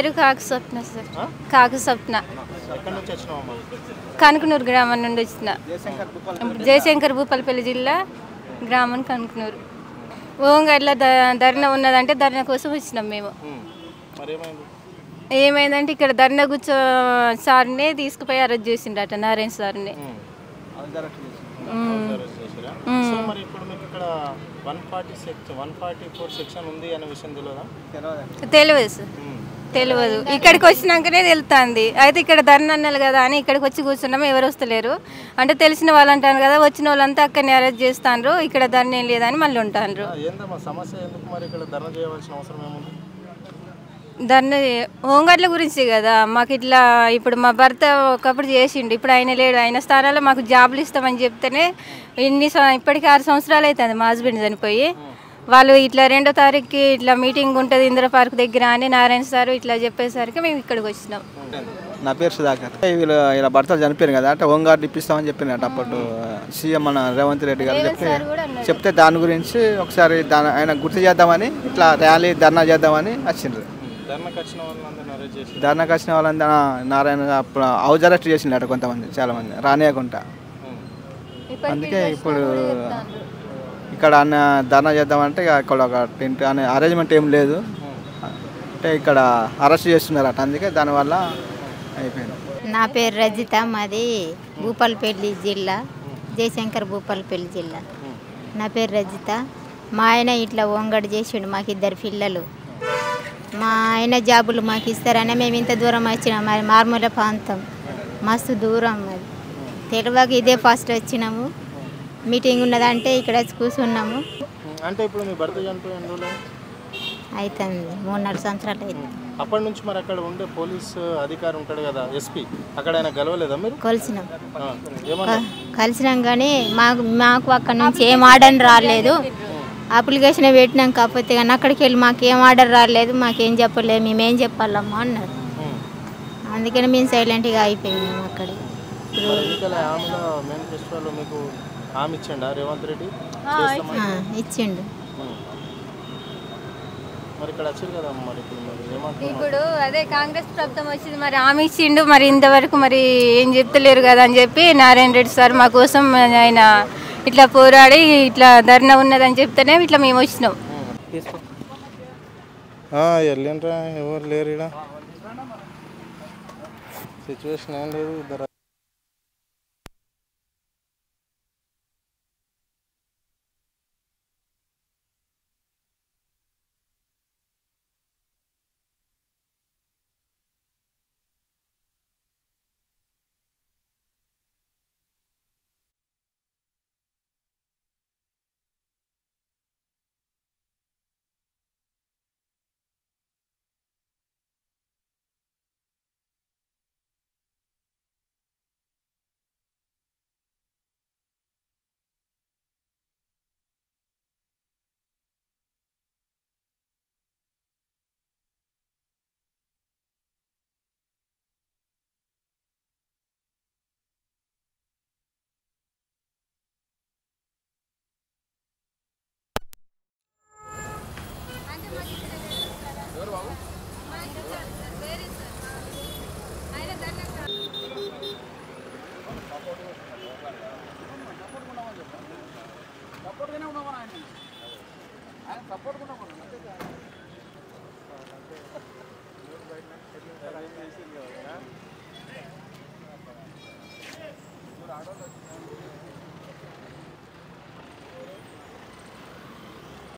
పేరు కాకు స్వప్న సార్. కాకు స్వప్న. కనుకనూరు గ్రామం నుండి వచ్చిన. జయశంకర్ భూపాలపల్లి జిల్లా గ్రామం కనుకనూరు. ఓంగడ్ల ధర్నా ఉన్నదంటే ధర్నా కోసం వచ్చినాం మేము. ఏమైందంటే ఇక్కడ ధర్నా కూర్చో సార్ని తీసుకుపోయి అరెస్ట్ చేసిండట, నారాయణ సార్ని. తెలియదు సార్, తెలియదు. ఇక్కడికి వచ్చినాకనే తెలుస్తుంది. అయితే ఇక్కడ ధర్నా అన్నారు కదా అని ఇక్కడికి వచ్చి కూర్చున్నాము. ఎవరు వస్తలేరు అంటే తెలిసిన వాళ్ళు అంటారు కదా, వచ్చిన వాళ్ళంతా అక్కడనే అరెస్ట్ చేస్తాను, ఇక్కడ ధర్నా ఏం లేదని మళ్ళీ ఉంటారు. ధర్నా హోంగార్డుల గురించి కదా మాకు. ఇట్లా ఇప్పుడు మా భర్త ఒకప్పుడు చేసిండు, ఇప్పుడు ఆయన లేడు. ఆయన స్థానాల్లో మాకు జాబులు ఇస్తామని చెప్తేనే ఇప్పటికీ 6 సంవత్సరాలు అవుతుంది మా హస్బెండ్ చనిపోయి. వాళ్ళు ఇట్లా 2వ తారీఖుకి ఇట్లా మీటింగ్ ఉంటుంది ఇందిరా పార్క్ దగ్గర అని నారాయణ సార్ ఇట్లా చెప్పేసరికి మేము ఇక్కడికి వచ్చినాం. నా పేరు సుధాకర్. ఇలా భర్తలు చనిపోయారు కదా అంటే హోంగార్డు ఇప్పిస్తామని చెప్పినట్టు అప్పుడు సీఎం మన రేవంత్ రెడ్డి గారు చెప్తే దాని గురించి ఒకసారి ఆయన గుర్తు చేద్దామని ఇట్లా ర్యాలీ ధర్నా చేద్దామని వచ్చిండ్రు. ధర్నాకి వచ్చిన వాళ్ళంతా నారాయణ హౌస్ అరెస్ట్ చేసిండట కొంతమంది, చాలామంది రానియకుండా. అందుకే ఇప్పుడు ఇక్కడ ధర్నా చేద్దామంటే ఇక్కడ ఒక టెంట్ అనే అరేంజ్మెంట్ ఏం లేదు అంటే ఇక్కడ అరెస్ట్ చేస్తున్నారట, అందుకే దానివల్ల అయిపోయింది. నా పేరు రజిత, మాది భూపాలపల్లి జిల్లా, జయశంకర్ భూపాలపల్లి జిల్లా. నా పేరు రజిత. మా ఆయన ఇట్లా ఓంగడి చేసిండు, మాకు 2 పిల్లలు. మా ఆయన జాబులు మాకు ఇస్తారని మేము ఇంత దూరం వచ్చినాం. మరి మార్మూల ప్రాంతం మస్తు దూరం, మరి తెలియక ఇదే ఫస్ట్ వచ్చినాము. మీటింగ్ ఉన్నదంటే ఇక్కడ వచ్చి కూర్చున్నాము. అంటే ఇప్పుడు మీ భర్త చనిపోయి అవుతుంది 3-4 సంవత్సరాలు అవుతుంది. అప్పటి నుంచి మరి అక్కడ ఉండే పోలీసు అధికారి ఉంటాడు కదా, ఎస్పీ, అక్కడ ఆయన గెలవలేదా మీరు? కలిసినాం కానీ మాకు అక్కడ నుంచి ఏం ఆర్డర్ రాలేదు. అప్లికేషన్ పెట్టినాం, కాకపోతే కానీ అక్కడికి వెళ్ళి మాకు ఏం ఆర్డర్ రాలేదు, మాకేం చెప్పలేదు, మేమేం చెప్పాలమ్మా అన్నారు. అందుకని మేము సైలెంట్గా అయిపోయినాము అక్కడ. ఇచ్చిండు. ఇప్పుడు అదే కాంగ్రెస్ ప్రభుత్వం వచ్చింది, మరి హామీ ఇచ్చిండు, మరి ఇంతవరకు మరి ఏం చెప్తలేరు కదా అని చెప్పి నారాయణ రెడ్డి సార్ మా కోసం ఆయన ఇట్లా పోరాడి ఇట్లా ధర్నా ఉన్నదని చెప్తేనే ఇట్లా మేము వచ్చినాం. వెళ్ళిండ్రా, ఎవరు లేరు ఇక్కడ, సిచ్యువేషన్ ఏం లేదు.